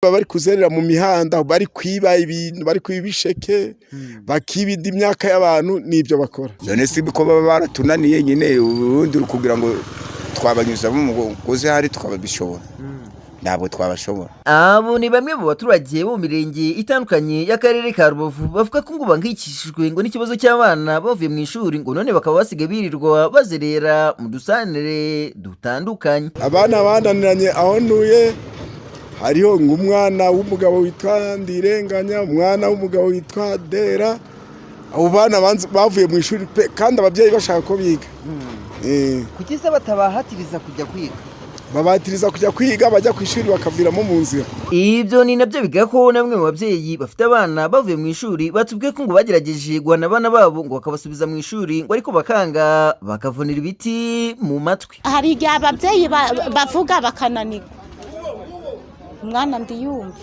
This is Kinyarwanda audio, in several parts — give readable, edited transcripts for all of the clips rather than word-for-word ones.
bari kuzerera mu mihanda bari kwiba ibintu bari kwibisheke bakibida imyaka y'abantu nibyo bakora. None si biko baba baratunaniye nyine urundi kugira ngo twabanyuza mu mugozi hari tukababishobora. Ntabwo twabashobora. Abo ni bamwe mu baturage bo mirenge itandukanye y'akarere ka Rubavu bavuga ko ngo bangikishijwe ngo n'ikibazo cy'abana bavuye mu ishuri ngo none bakaba basigaye birirwa bazerera mu dusanire dutandukanye. Abana bananiranye aho ntuye hariho ng'umwana w'umugabo witwa Ndirenganya, umwana w'umugabo witwa Dera. Abo bana bavuye mu ishuri kandi ababyeyi bashaka ko biga. Kuki se batabahatiriza kujya kwiga? Babatiriza kujya kwiga bajya ku ishuri bakaviramo mu nzira. Ibyo ni nabyo bigako namwe mu babyeyi bafite abana bavuye mu ishuri batubwiye ko ngo bagerageje guhana abana babo ngo bakabasubiza mu ishuri ngo ariko bakanga bakavunira ibiti mu matwi. Hari igihe ababyeyi bavuga bakananirwa. Umwana ndiyumva.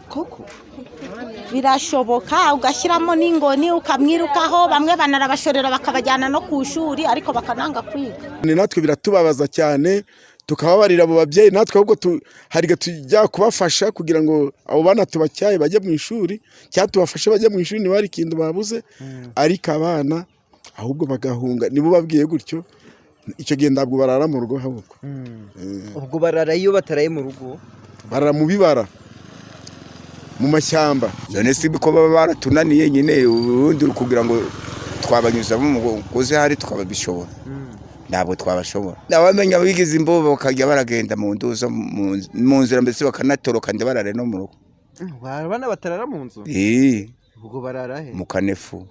Koko birashoboka ugashyiramo n'ingoni ukamwirukaho bamwe banarabashorera bakabajyana no ku ishuri ariko bakananga kwiga. Ni natwe biratubabaza cyane tukababarira abo babyeyi natwe ahubwo hariga tujya kubafasha kugira ngo abo bana tubacyaye bajye mu ishuri cyangwa tubafashe bajye mu ishuri niba hari ikintu babuze ariko abana ahubwo bagahunga nibo babwiye gutyo icyo gihe ntabwo barara mu rugo ahubwo. Ubwo barara iyo bataraye mu rugo barara mu bibara mu mashyamba. None si biko baba baratunaniye nyine urundi kugira ngo twabanyuza mu mugozi hari tukababishobora. Ntabwo twabashobora. Abamenya bigize imbobo bakajya baragenda mu nduzo mu nzira mbese bakanatoroka ndabarare no mu rugo. Abana batarara mu nzu? Ubwo barara he? Mu Kanefu.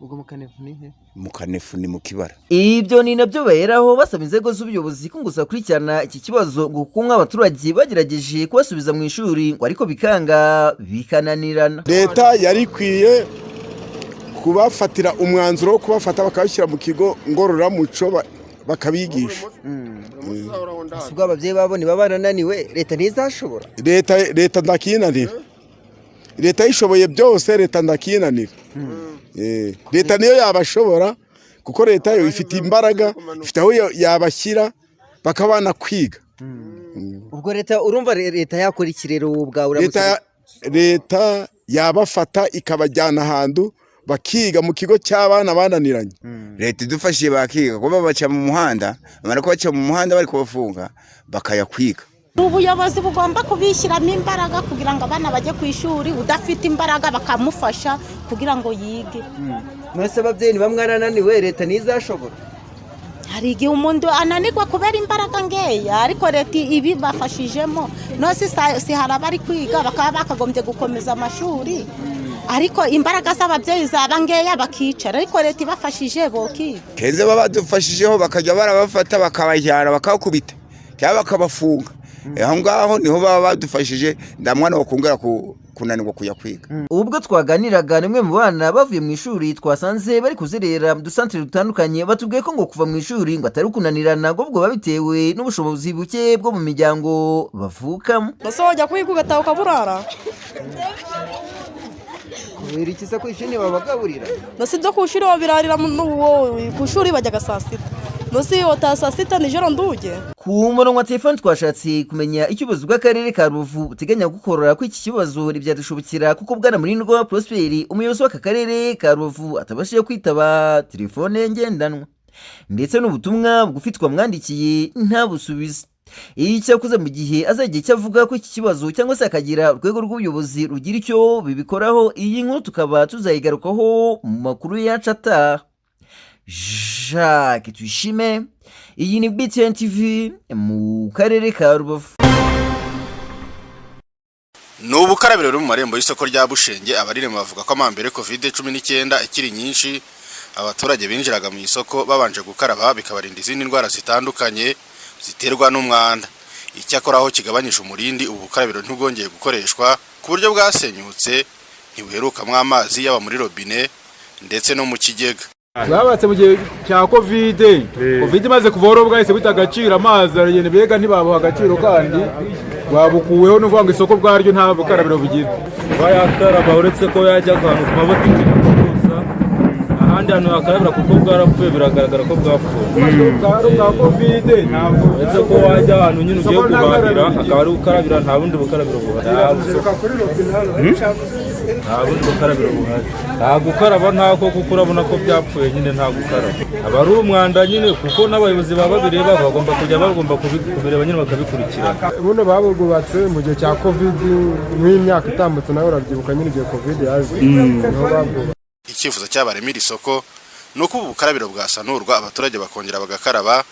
Ubwo mu Kanefu ni he? Mu Kanefu ni mu Kibara. Ibyo ni nabyo baheraho basaba inzego z'ubuyobozi ko gusa kurikirana iki kibazo ngo kuko abaturage bagerageje kubasubiza mu ishuri ngo ariko bikanga bikananirana. Leta yari ikwiye kubafatira umwanzuro wo kubafata bakabashyira mu kigo ngororamuco bakabigisha. Ubwo ababyeyi babo niba barananiwe leta ntizashobora. Leta ndakinanira. Leta yishoboye byose leta ndakinanira. Leta niyo yabashobora kuko leta yo ifite imbaraga ifite aho yabashyira bakabana kwiga. Ubwo leta urumva leta yakora ikirero ubwawe leta yabafata ikabajyana ahantu bakiga mu kigo cy'abana bananiranye. Leta idufashije bakiga kuba baca mu muhanda bamara ko baca mu muhanda bari kubafunga bakayakwiga. Ubuyobozi bugomba kubishyiramo imbaraga kugira ngo abana bajye ku ishuri udafite imbaraga bakamufasha kugira ngo yige. Mwese ababyeyi niba mwarananiwe leta ntizashobora. Hari igihe umuntu ananirwa kubera imbaraga ngeya ariko leta ibi bafashijemo no si hari abari kwiga bakaba bakagombye gukomeza amashuri ariko imbaraga z'ababyeyi zaba ngeya bakicara ariko leta ibafashije bokiga. Keze baba badufashijeho bakajya barabafata bakabajyana bakakubita cyangwa bakabafunga. Aho ngaho niho baba badufashije ndamwana wakongera kunanirwa kujya kwiga. Ubwo twaganiraga nimwe mu bana bavuye mu ishuri twasanze bari kuzerera mu dusantere dutandukanye batubwiye ko ngo kuva mu ishuri ngo atari kunanirana ahubwo babitewe n'ubushobozi buke bwo mu miryango bavukamo. Ese wajya kwiga ugataha ukaburara? Kubera iki se ku ishuri babagaburira? Nasi byo ku ishuri babirarira ku ishuri bajyaga saa sita. Nasi wataha saa sita nijoro nduge. Ku murongo wa telefone twashatse kumenya icyo ubuyobozi bw'akarere ka Rubavu buteganya gukorera ko iki kibazo ntibyadushobokera kuko Bwana Murindwa Prosper umuyobozi w'aka karere ka Rubavu atabashije kwitaba telefone ngendanwa ndetse n'ubutumwa bugufitwa mwandikiye ntabusubize. Icyakoze mu gihe azagiye cyavuga ko iki kibazo cyangwa se akagira urwego rw'ubuyobozi rugira icyo bibikoraho iyi nkuru tukaba tuzayigarukaho mu makuru yacu ataha. Jacques Tuyishime, iyi ni BTN TV mu karere ka Rubavu. N'ubukarabiro ruri mu marembo y'isoko rya Bushenge abarirema bavuga ko amambere COVID-19 ikiri nyinshi abaturage binjiraga mu isoko babanje gukaraba bikabarinda izindi ndwara zitandukanye ziterwa n'umwanda. Icyakora aho kigabanyije umurindi ubu bukarabiro ntibwongeye gukoreshwa ku buryo bwasenyutse ntibuherukamo amazi yaba muri robine ndetse no mu kigega. Babatse mu gihe cya COVID imaze kuvaho bwahise bita agaciro amazi aragenda bega ntibabuha agaciro kandi babukuweho n'uvuga ngo isoko bwaryo nta bukarabiro bugira. Bayakaraba uretse ko yajya ahantu ku mabotiki gusa ahandi hantu hakarabira kuko bwarapfuye biragaragara ko bwapfuye bwa kovide ntabwo uretse ko wajya ahantu nyine ugiye guhahira akaba ari gukarabira nta bundi bukarabiro buhari nta bundi bukarabiro buhari nta gukaraba ntako kuko urabona ko byapfuye nyine nta gukaraba aba ari umwanda nyine kuko n'abayobozi baba babireba bagomba kujya bagomba kubireba nyine bakabikurikirana. Buno babugubatse mu gihe cya kovide n'imyaka itambutse nawe urabyibuka nyine igihe kovide yaje. Icyifuzo cy'abaremira isoko ni uko ubu bukarabiro bwasanurwa abaturage bakongera bagakaraba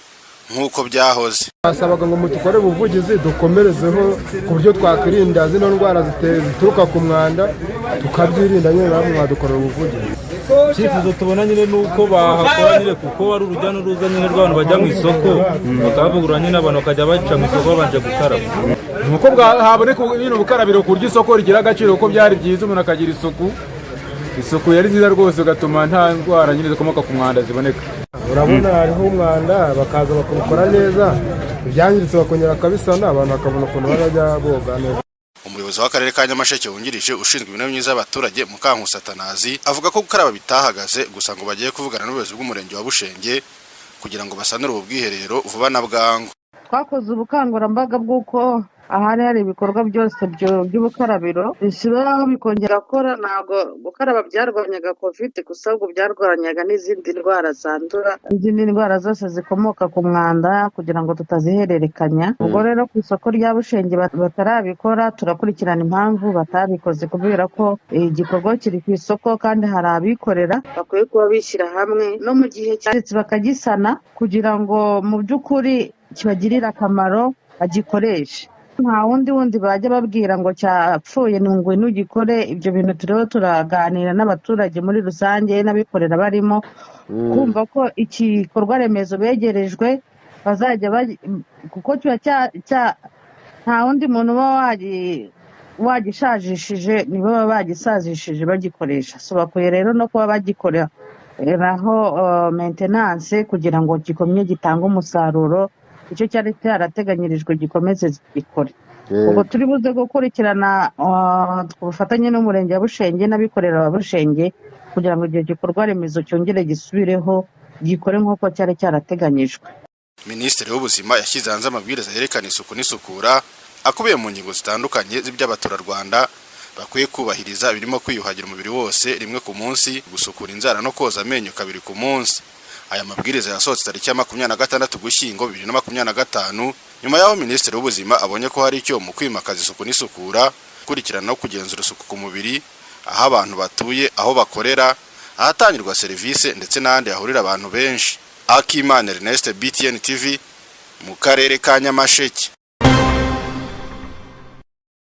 nk'uko byahoze. Basabaga ngo mutukore ubuvugizi dukomerezeho ku buryo twakwirinda zino ndwara zituruka ku mwanda tukabyirinda nyine namwe mwadukorera ubuvugizi. Icyifuzo tubona nyine nuko bahakora nyine kuko ari urujya n'uruza nyine rw'abantu bajya mu isoko bakavugurura nyine abantu bakajya baca mu isoko babanje gukaraba. Nuko haboneka nyine ubukarabiro ku buryo isoko rigira agaciro kuko byari byiza umuntu akagira isuku. Isuku yari nziza rwose ugatuma nta ndwara nyine zikomoka ku mwanda ziboneka. Urabona hariho umwanda bakaza bakabukora neza ibyangiritse bakongera akabisana abantu bakabona ukuntu barajya boga neza. Umuyobozi w'akarere ka Nyamasheke wungirije ushinzwe ibintu myiza y'abaturage Mukankusi Atanazi avuga ko gukaraba bitahagaze gusa ngo bagiye kuvugana n'ubuyobozi bw'umurenge wa Bushenge kugira ngo basanure ubu bwiherero vuba na bwangu. Twakoze ubukangurambaga bw'uko ahari hari ibikorwa byose by'ubukarabiro bishyiraho bikongera gukora. Ntabwo gukaraba byarwanyaga kovide gusa ahubwo byarwanyaga n'izindi ndwara zandura, izindi ndwara zose zikomoka ku mwanda kugira ngo tutazihererekanya. Ubwo rero ku isoko rya Bushenge batarabikora turakurikirana impamvu batabikoze kubera ko igikorwa kiri ku isoko kandi hari abikorera bakwiye kuba bishyira hamwe no mu gihe cyanditse bakagisana kugira ngo mu by'ukuri kibagirire akamaro bagikoreshe. Nta wundi bajya babwira ngo cyapfuye ngo ntugikore. Ibyo bintu turiho turaganira n'abaturage muri rusange n'abikorera barimo kumva ko igikorwa remezo begerejwe bazajya kuko nta wundi muntu uba wagishajishije nibo baba bagisazishije bagikoresha. So bakwiye rero no kuba bagikoreraho maintenance kugira ngo gikomye gitange umusaruro. Icyo cyari cyarateganyirijwe gikomeze gikore. Ubwo turi buze gukurikirana ku bufatanye n'umurenge wa Bushenge n'abikorera wa Bushenge kugira ngo igihe gikorwa remezo cyongere gisubireho gikore nk'uko cyari cyarateganyijwe. Minisitiri w'ubuzima yashyize hanze amabwiriza yerekana isuku n'isukura akubiye mu ngingo zitandukanye z'iby'abaturarwanda bakwiye kubahiriza birimo kwiyuhagira umubiri wose rimwe ku munsi, gusukura inzara no koza amenyo kabiri ku munsi. Aya mabwiriza yasohotse tariki ya 26 Ugushyingo 2025 nyuma y'aho Minisitiri w'ubuzima abonye ko hari icyo mu kwimakaza isuku n'isukura, gukurikirana no kugenzura isuku ku mubiri, aho abantu batuye, aho bakorera, ahatangirwa serivisi ndetse n'ahandi hahurira abantu benshi. Akimana Ernest, BTN TV, mu karere ka Nyamasheke.